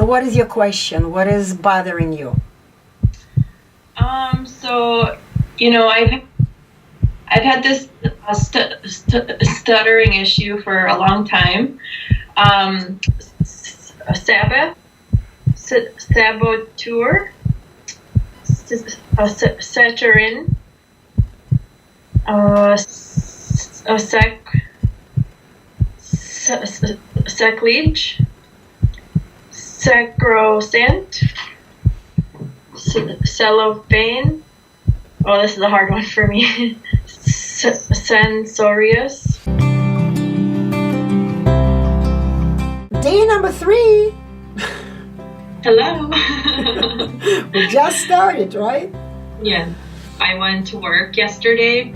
So what is your question? What is bothering you? So, you know, I've had this stuttering issue for a long time. Saboteur, Stuttering, sacrilege, sacrosanct, cellophane. Oh, this is a hard one for me. Censorious. Day number 3. Hello. We just started, right? Yeah. I went to work yesterday.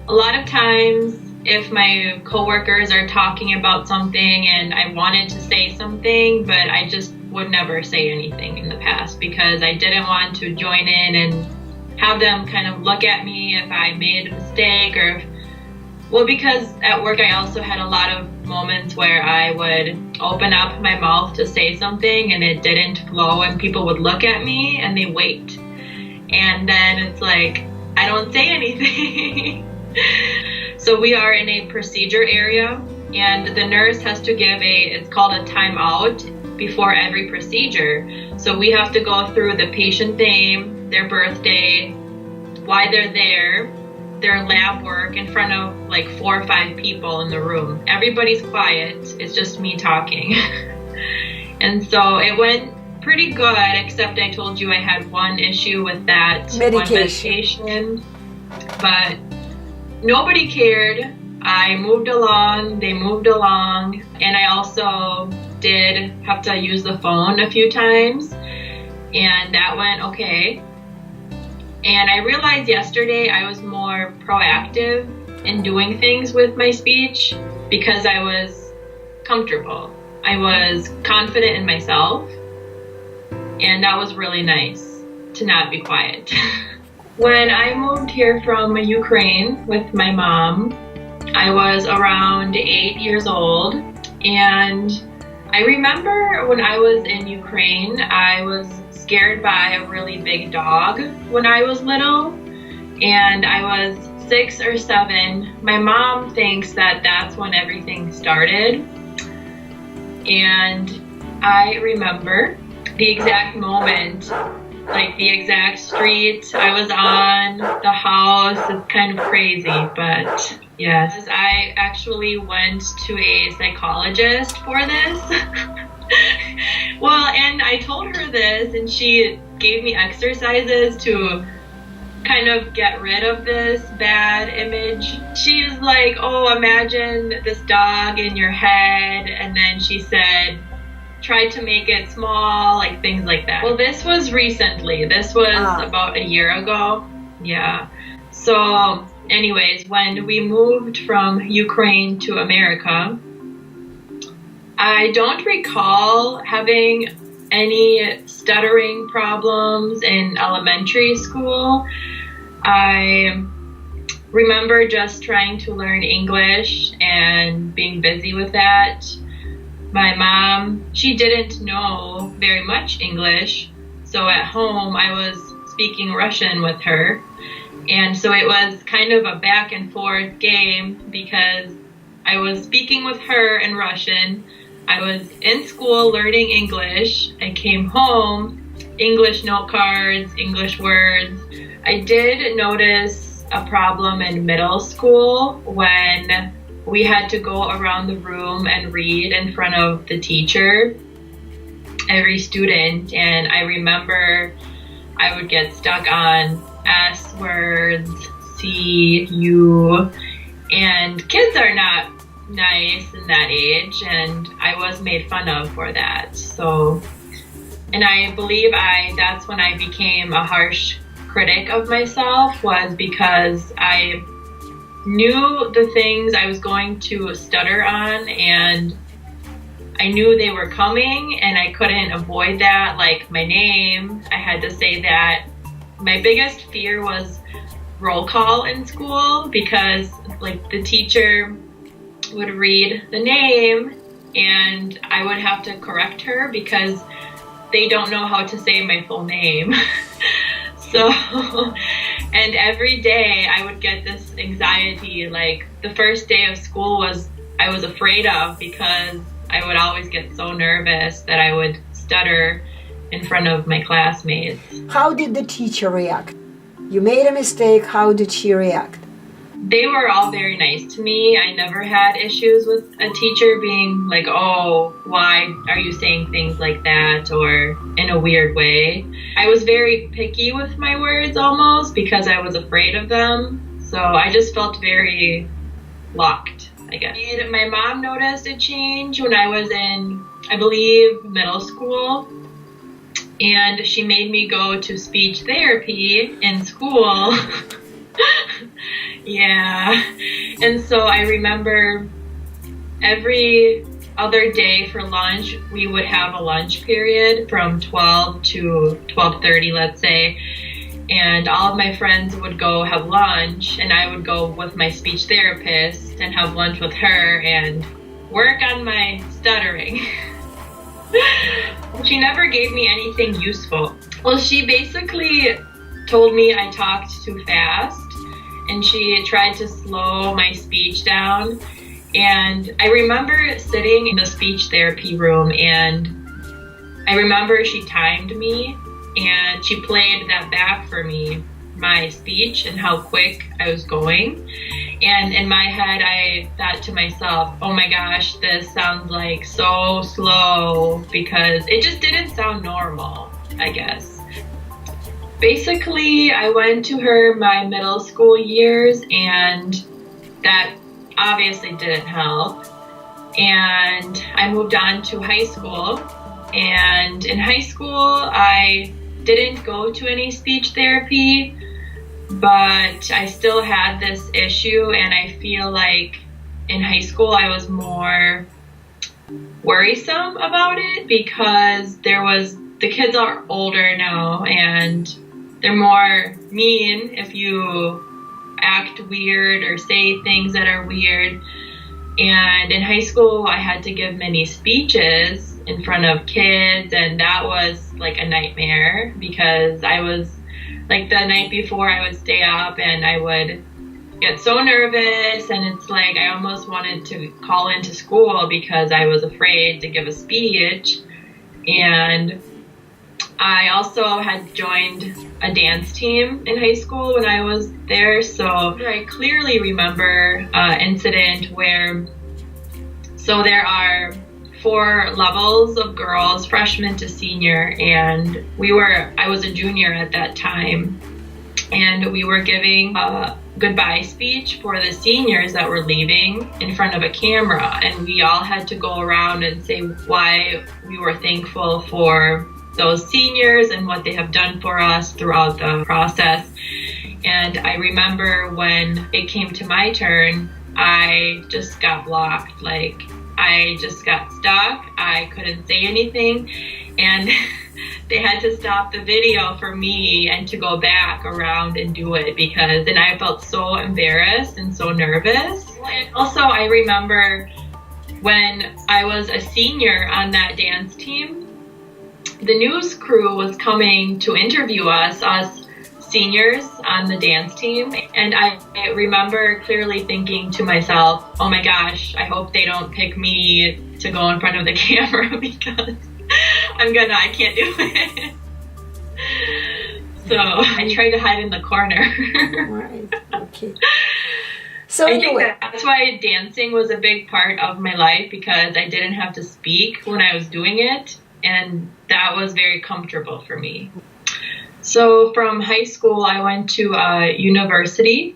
A lot of times, if my coworkers are talking about something and I wanted to say something, but I just would never say anything in the past because I didn't want to join in and have them kind of look at me if I made a mistake well, because at work I also had a lot of moments where I would open up my mouth to say something and it didn't flow and people would look at me and they wait. And then it's like, I don't say anything. So we are in a procedure area and the nurse has to give it's called a timeout before every procedure. So we have to go through the patient name, their birthday, why they're there, their lab work in front of like 4 or 5 people in the room. Everybody's quiet. It's just me talking. And so it went pretty good, except I told you I had one issue with that medication. But nobody cared. I moved along, they moved along, and I also did have to use the phone a few times, and that went okay. And I realized yesterday I was more proactive in doing things with my speech because I was comfortable. I was confident in myself, and that was really nice to not be quiet. When I moved here from Ukraine with my mom, I was around 8 years old, and I remember when I was in Ukraine, I was scared by a really big dog when I was little, and I was 6 or 7. My mom thinks that that's when everything started, and I remember the exact moment, like the exact street I was on, the house. It's kind of crazy, but yes, I actually went to a psychologist for this. Well, and I told her this, and she gave me exercises to kind of get rid of this bad image. She was like, oh, imagine this dog in your head, and then she said, try to make it small, like things like that. Well, this was recently. This was about a year ago. Yeah. So anyways, when we moved from Ukraine to America, I don't recall having any stuttering problems in elementary school. I remember just trying to learn English and being busy with that. My mom, she didn't know very much English, so at home I was speaking Russian with her. And so it was kind of a back and forth game because I was speaking with her in Russian. I was in school learning English. I came home, English note cards, English words. I did notice a problem in middle school when we had to go around the room and read in front of the teacher, every student, and I remember I would get stuck on S words, C, U, and kids are not nice in that age, and I was made fun of for that. So, and I believe that's when I became a harsh critic of myself, was because I knew the things I was going to stutter on, and I knew they were coming, and I couldn't avoid that. Like my name, I had to say that. My biggest fear was roll call in school, because like the teacher would read the name and I would have to correct her because they don't know how to say my full name. So, and every day I would get this anxiety. Like the first day of school I was afraid of, because I would always get so nervous that I would stutter in front of my classmates. How did the teacher react? You made a mistake, how did she react? They were all very nice to me. I never had issues with a teacher being like, oh, why are you saying things like that, or in a weird way. I was very picky with my words almost, because I was afraid of them. So I just felt very locked, I guess. And my mom noticed a change when I was in, I believe, middle school. And she made me go to speech therapy in school. Yeah. And so I remember every other day for lunch, we would have a lunch period from 12 to 12:30, let's say. And all of my friends would go have lunch, and I would go with my speech therapist and have lunch with her and work on my stuttering. She never gave me anything useful. Well, she basically told me I talked too fast, and she tried to slow my speech down. And I remember sitting in the speech therapy room, and I remember she timed me, and she played that back for me, my speech and how quick I was going. And in my head, I thought to myself, oh my gosh, this sounds like so slow, because it just didn't sound normal, I guess. Basically, I went to her my middle school years, and that obviously didn't help. And I moved on to high school. And in high school, I didn't go to any speech therapy, but I still had this issue, and I feel like in high school I was more worrisome about it, because the kids are older now, and they're more mean if you act weird or say things that are weird. And in high school I had to give many speeches in front of kids, and that was like a nightmare, because I was like, the night before I would stay up and I would get so nervous, and it's like I almost wanted to call into school because I was afraid to give a speech. And I also had joined a dance team in high school when I was there, so I clearly remember an incident where, so there are 4 levels of girls, freshman to senior, and I was a junior at that time, and we were giving a goodbye speech for the seniors that were leaving in front of a camera, and we all had to go around and say why we were thankful for those seniors and what they have done for us throughout the process. And I remember when it came to my turn, I just got blocked. Like, I just got stuck. I couldn't say anything, and they had to stop the video for me and to go back around and do it, and I felt so embarrassed and so nervous. And also, I remember when I was a senior on that dance team, the news crew was coming to interview us seniors on the dance team, and I remember clearly thinking to myself, oh my gosh, I hope they don't pick me to go in front of the camera, because I can't do it. So I tried to hide in the corner. Right, okay. So I think that's why dancing was a big part of my life, because I didn't have to speak when I was doing it, and that was very comfortable for me. So from high school, I went to university,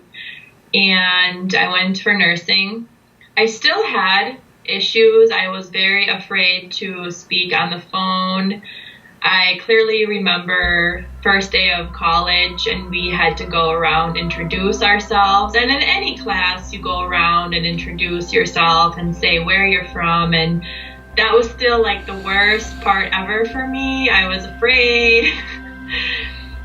and I went for nursing. I still had issues. I was very afraid to speak on the phone. I clearly remember first day of college, and we had to go around, introduce ourselves. And in any class, you go around and introduce yourself and say where you're from. And that was still like the worst part ever for me. I was afraid.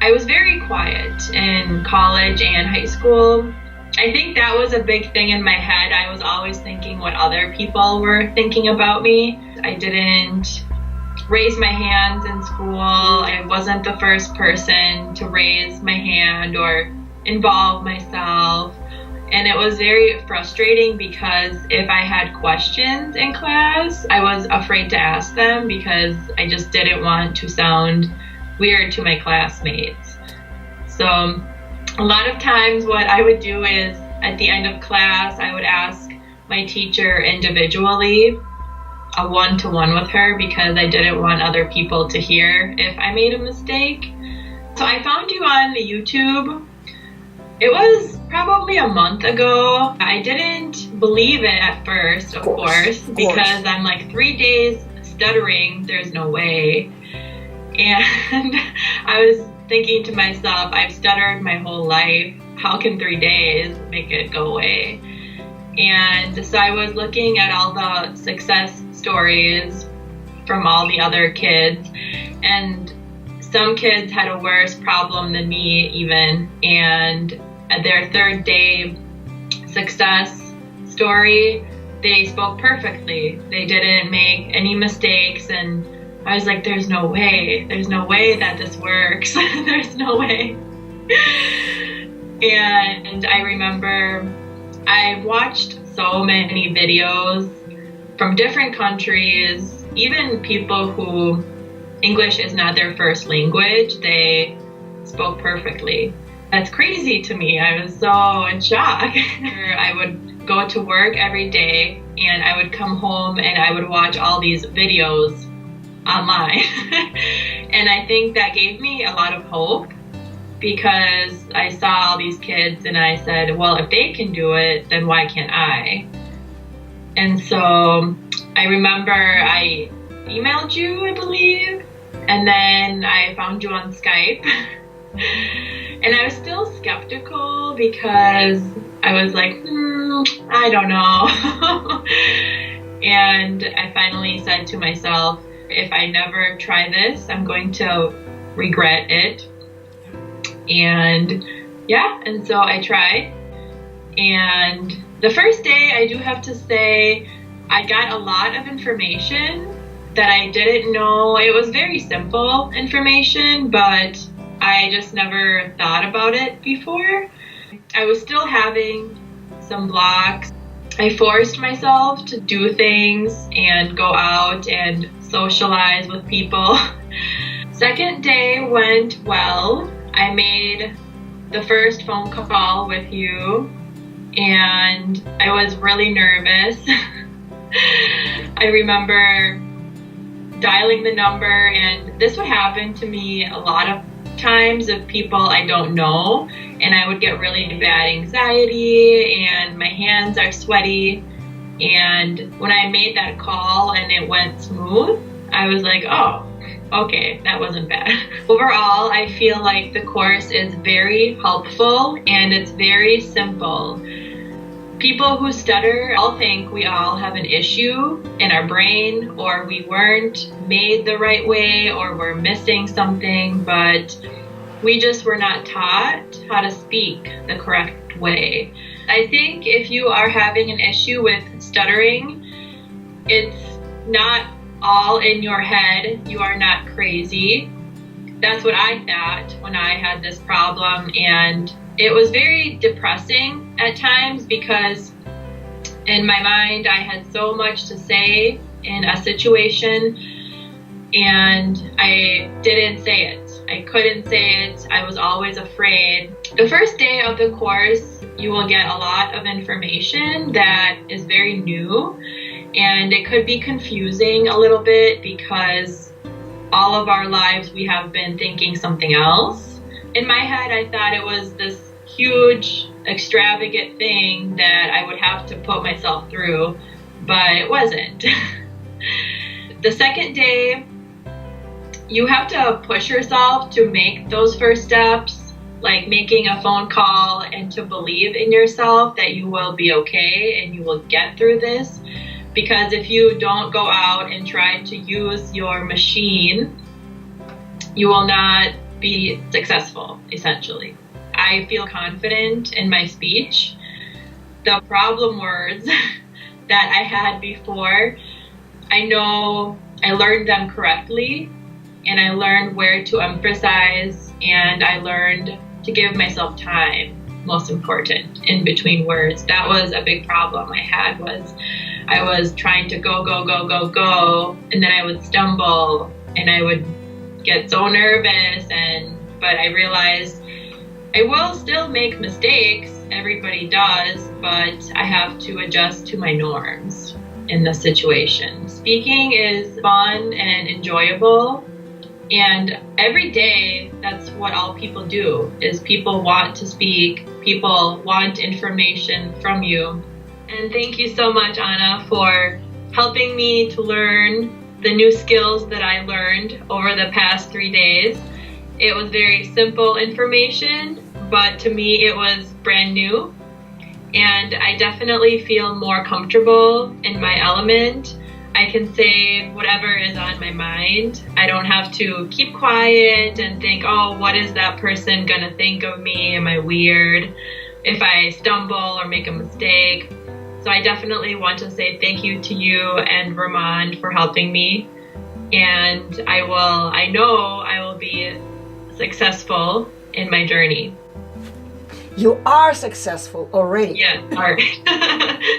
I was very quiet in college and high school. I think that was a big thing in my head. I was always thinking what other people were thinking about me. I didn't raise my hands in school. I wasn't the first person to raise my hand or involve myself. And it was very frustrating because if I had questions in class, I was afraid to ask them because I just didn't want to sound weird to my classmates. So a lot of times what I would do is at the end of class, I would ask my teacher individually, a one-to-one with her, because I didn't want other people to hear if I made a mistake. So I found you on YouTube. It was probably a month ago. I didn't believe it at first, of course, because I'm like 3 days stuttering, there's no way. And I was thinking to myself, I've stuttered my whole life. How can 3 days make it go away? And so I was looking at all the success stories from all the other kids, and some kids had a worse problem than me even, and at their 3rd day success story, they spoke perfectly. They didn't make any mistakes, and I was like, there's no way that this works. There's no way. And I remember I watched so many videos from different countries, even people who English is not their first language, they spoke perfectly. That's crazy to me. I was so in shock. I would go to work every day and I would come home and I would watch all these videos online. And I think that gave me a lot of hope because I saw all these kids and I said, well, if they can do it, then why can't I? And so I remember I emailed you, I believe, and then I found you on Skype. And I was still skeptical because I was like, I don't know. And I finally said to myself, if I never try this, I'm going to regret it. And yeah, and so I tried. And the first day, I do have to say, I got a lot of information that I didn't know. It was very simple information, but I just never thought about it before. I was still having some blocks. I forced myself to do things and go out and socialize with people. Second day went well. I made the first phone call with you and I was really nervous. I remember dialing the number, and this would happen to me a lot of times of people I don't know, and I would get really bad anxiety and my hands are sweaty. And when I made that call and it went smooth, I was like, oh, okay, that wasn't bad. Overall, I feel like the course is very helpful and it's very simple. People who stutter all think we all have an issue in our brain, or we weren't made the right way, or we're missing something, but we just were not taught how to speak the correct way. I think if you are having an issue with stuttering, it's not all in your head. You are not crazy. That's what I thought when I had this problem, and it was very depressing at times because in my mind I had so much to say in a situation and I didn't say it. I couldn't say it. I was always afraid. The first day of the course, you will get a lot of information that is very new, and it could be confusing a little bit because all of our lives we have been thinking something else. In my head, I thought it was this huge, extravagant thing that I would have to put myself through, but it wasn't. The second day, you have to push yourself to make those first steps, like making a phone call, and to believe in yourself that you will be okay and you will get through this. Because if you don't go out and try to use your machine, you will not be successful, essentially. I feel confident in my speech. The problem words that I had before, I know I learned them correctly, and I learned where to emphasize, and I learned to give myself time, most important, in between words. That was a big problem I had, was I was trying to go, and then I would stumble, and I would get so nervous, but I realized I will still make mistakes, everybody does, but I have to adjust to my norms in the situation. Speaking is fun and enjoyable, and every day that's what all people do, is people want to speak, people want information from you. And thank you so much, Anna, for helping me to learn the new skills that I learned over the past 3 days. It was very simple information, but to me it was brand new. And I definitely feel more comfortable in my element. I can say whatever is on my mind. I don't have to keep quiet and think, oh, what is that person gonna think of me? Am I weird if I stumble or make a mistake? So I definitely want to say thank you to you and Vermont for helping me. And I know I will be successful in my journey. You are successful already. Yeah, all right.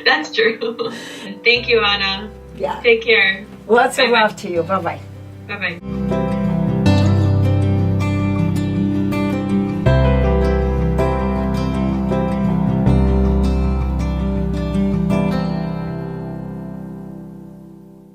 That's true. Thank you, Anna. Yeah. Take care. Lots of love to you. Bye-bye. Bye-bye.